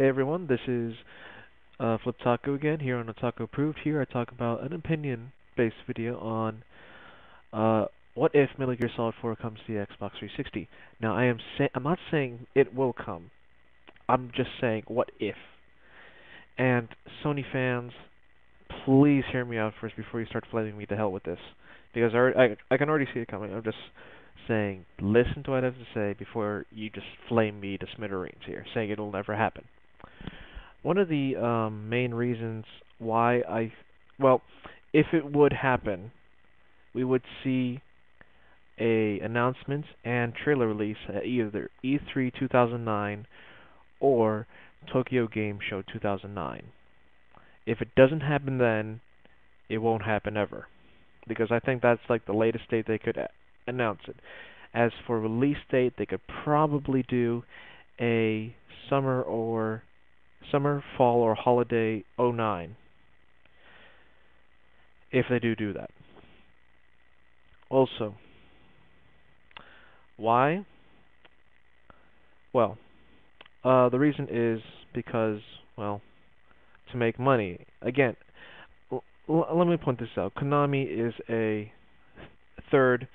Hey everyone, this is Otaku again here on Otaku Approved. Here I talk about an opinion-based video on uh, what if Metal Gear Solid 4 comes to the Xbox 360. Now I'm not saying it will come. I'm just saying what if. And Sony fans, please hear me out first before you start flaming me to hell with this, because I can already see it coming. I'm just saying listen to what I have to say before you just flame me to smithereens here, saying it'll never happen. One of the main reasons why well, if it would happen, we would see a announcement and trailer release at either E3 2009 or Tokyo Game Show 2009. If it doesn't happen then, it won't happen ever, because I think that's like the latest date they could announce it. As for release date, they could probably do a summer, fall, or holiday '09, if they do that. Also, why? Well, the reason is because, well, to make money. Again, let me point this out. Konami third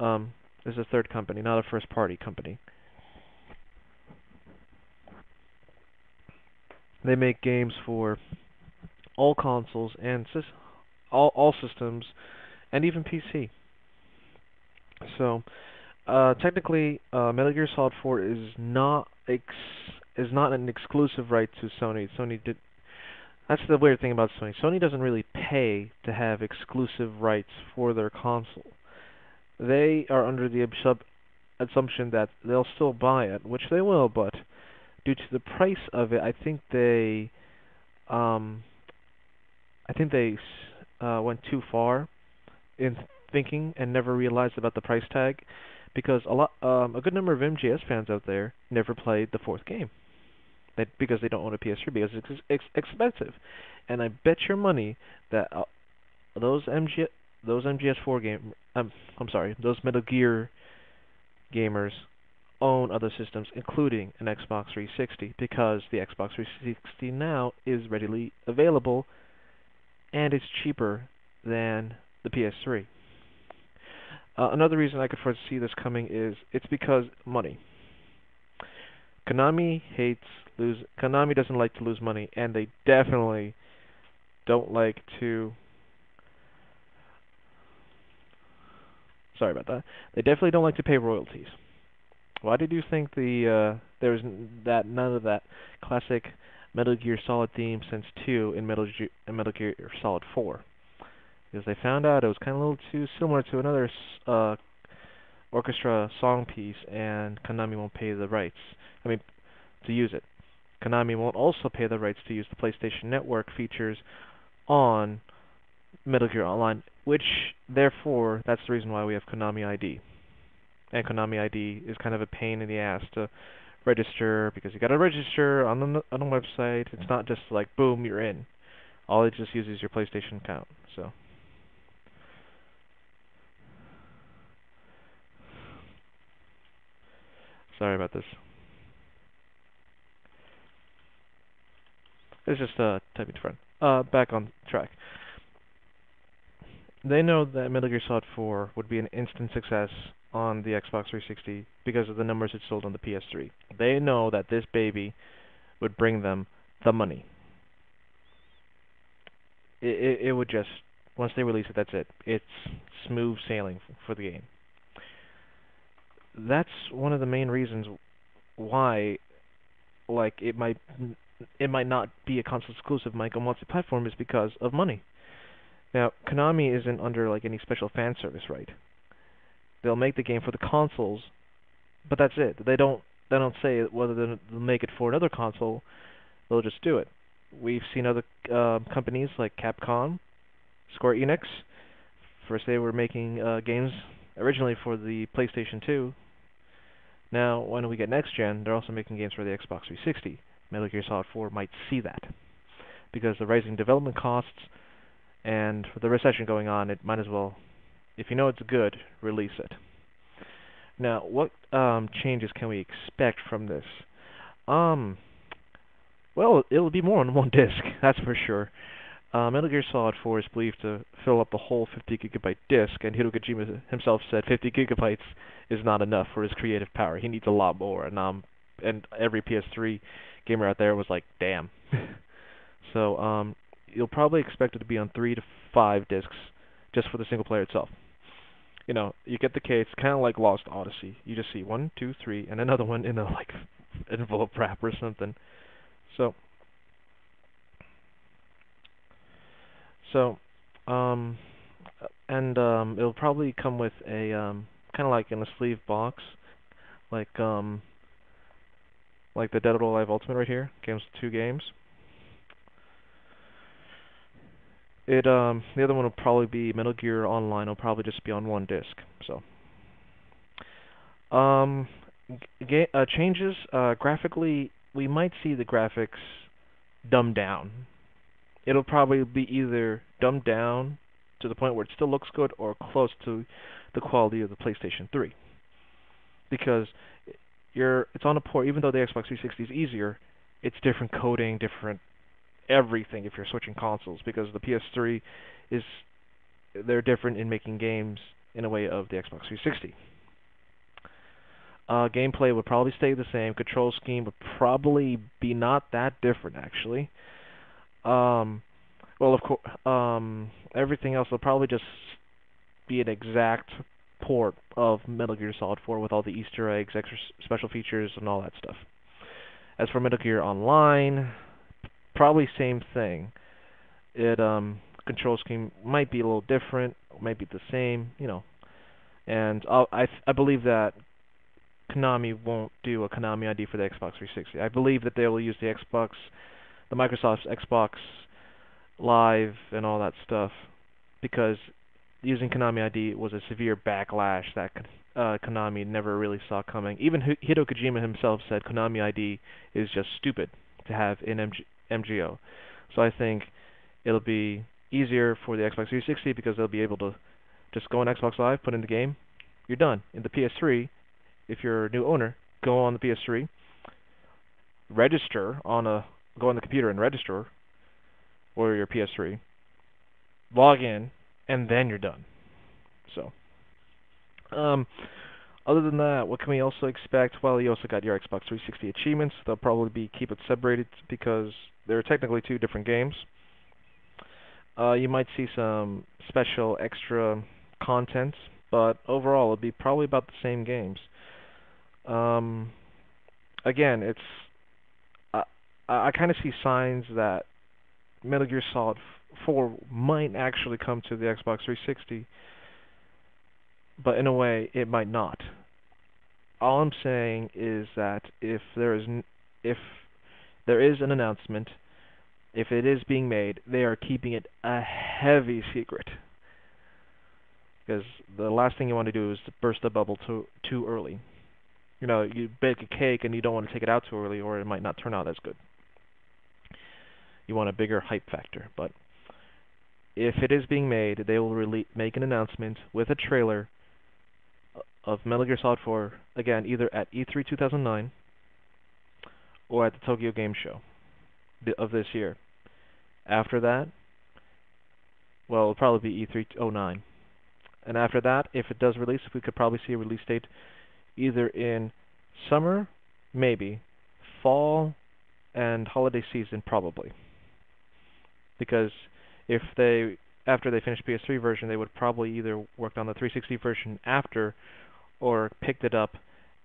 um, is a third company, not a first-party company. They make games for all consoles and all systems, and even PC. So, technically, Metal Gear Solid 4 is not an exclusive right to Sony. Sony did. That's the weird thing about Sony. Sony doesn't really pay to have exclusive rights for their console. They are under the assumption that they'll still buy it, which they will, but due to the price of it, um, I think they went too far in thinking and never realized about the price tag, because a good number of MGS fans out there never played the fourth game, because they don't own a PS3 because it's expensive, and I bet your money that those MGS4 I'm sorry, those Metal Gear gamers own other systems, including an Xbox 360, because the Xbox 360 now is readily available and it's cheaper than the PS3. Another reason I could foresee this coming is it's because money. Konami doesn't like to lose money, and they definitely don't like to. Sorry about that. They definitely don't like to pay royalties. Why did you think there's none of that classic Metal Gear Solid theme since 2 in Metal Gear Solid 4? Because they found out it was kind of a little too similar to another orchestra song piece, and Konami won't pay the rights. I mean, to use it. Konami won't also pay the rights to use the PlayStation Network features on Metal Gear Online, which, therefore, that's the reason why we have Konami ID. And Konami ID is kind of a pain in the ass to register, because you gotta register on the website. It's not just like, boom, you're in. All it just uses your PlayStation account, so. Sorry about this. It's just typing to friend. Back on track. They know that Metal Gear Solid 4 would be an instant success on the Xbox 360 because of the numbers it sold on the PS3. They know that this baby would bring them the money. It would just, once they release it, that's it. It's smooth sailing for the game. That's one of the main reasons why, like, it might not be a console exclusive, might go multi-platform, is because of money. Now, Konami isn't under like any special fan service right. They'll make the game for the consoles, but that's it. They don't say whether they'll make it for another console. They'll just do it. We've seen other companies like Capcom, Square Enix. First they were making games originally for the PlayStation 2. Now, when we get next gen, they're also making games for the Xbox 360. Metal Gear Solid 4 might see that, because the rising development costs and with the recession going on, it might as well, if you know it's good, release it. Now, what changes can we expect from this? Well, it'll be more on one disc, that's for sure. Metal Gear Solid 4 is believed to fill up the whole 50 gigabyte disc, and Hideo Kojima himself said 50 gigabytes is not enough for his creative power. He needs a lot more, and every PS3 gamer out there was like, damn. So, you'll probably expect it to be on 3 to 5 discs just for the single player itself. You know, you get the case, kind of like Lost Odyssey. You just see 1, 2, 3, and another one in a like envelope wrap or something. So, so, um, it'll probably come with a kind of like in a sleeve box, like like the Dead or Alive Ultimate right here. Games, 2 games. The other one will probably be Metal Gear Online. It'll probably just be on one disc. So, um, changes graphically, we might see the graphics dumbed down. It'll probably be either dumbed down to the point where it still looks good or close to the quality of the PlayStation 3. Because it's on a port, even though the Xbox 360 is easier, it's different coding, different everything if you're switching consoles, because the PS3 is they're different in making games in a way of the Xbox 360. Gameplay would probably stay the same. Control scheme would probably be not that different, actually. Um, well, of course, everything else will probably just be an exact port of Metal Gear Solid 4 with all the Easter eggs, extra special features, and all that stuff. As for Metal Gear Online, probably same thing. It control scheme might be a little different, might be the same, you know. And I believe that Konami won't do a Konami ID for the Xbox 360. I believe that they will use the Microsoft's Xbox Live and all that stuff, because using Konami ID was a severe backlash that Konami never really saw coming. Even Hideo Kojima himself said Konami ID is just stupid to have in MGO. So I think it'll be easier for the Xbox 360 because they'll be able to just go on Xbox Live, put in the game, you're done. In the PS3, if you're a new owner, go on the PS3, go on the computer and register or your PS3, log in, and then you're done. So, other than that, what can we also expect? Well, you also got your Xbox 360 achievements. They'll probably keep it separated because they're technically 2 different games. You might see some special extra content, but overall it'll be probably about the same games. Um, Again, I kind of see signs that Metal Gear Solid 4 might actually come to the Xbox 360, but in a way it might not. All I'm saying is that if there is an announcement, if it is being made, they are keeping it a heavy secret. Because the last thing you want to do is to burst the bubble too early. You know, you bake a cake and you don't want to take it out too early, or it might not turn out as good. You want a bigger hype factor. But if it is being made, they will make an announcement with a trailer of Metal Gear Solid 4, again, either at E3 2009 or at the Tokyo Game Show of this year. After that, well, it'll probably be E3 09. And after that, if it does release, we could probably see a release date either in summer, maybe, fall, and holiday season, probably. Because after they finish PS3 version, they would probably either worked on the 360 version after, or picked it up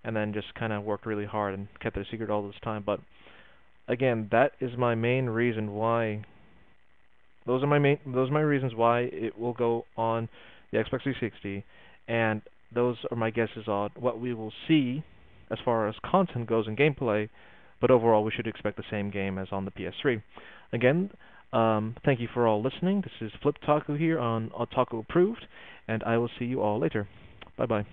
and then just kind of worked really hard and kept it a secret all this time. But again, that is my main reason why. Those are my reasons why it will go on the Xbox 360, and those are my guesses on what we will see as far as content goes and gameplay. But overall, we should expect the same game as on the PS3. Again, thank you for all listening. This is Flip Taku here on Otaku Approved, and I will see you all later. Bye bye.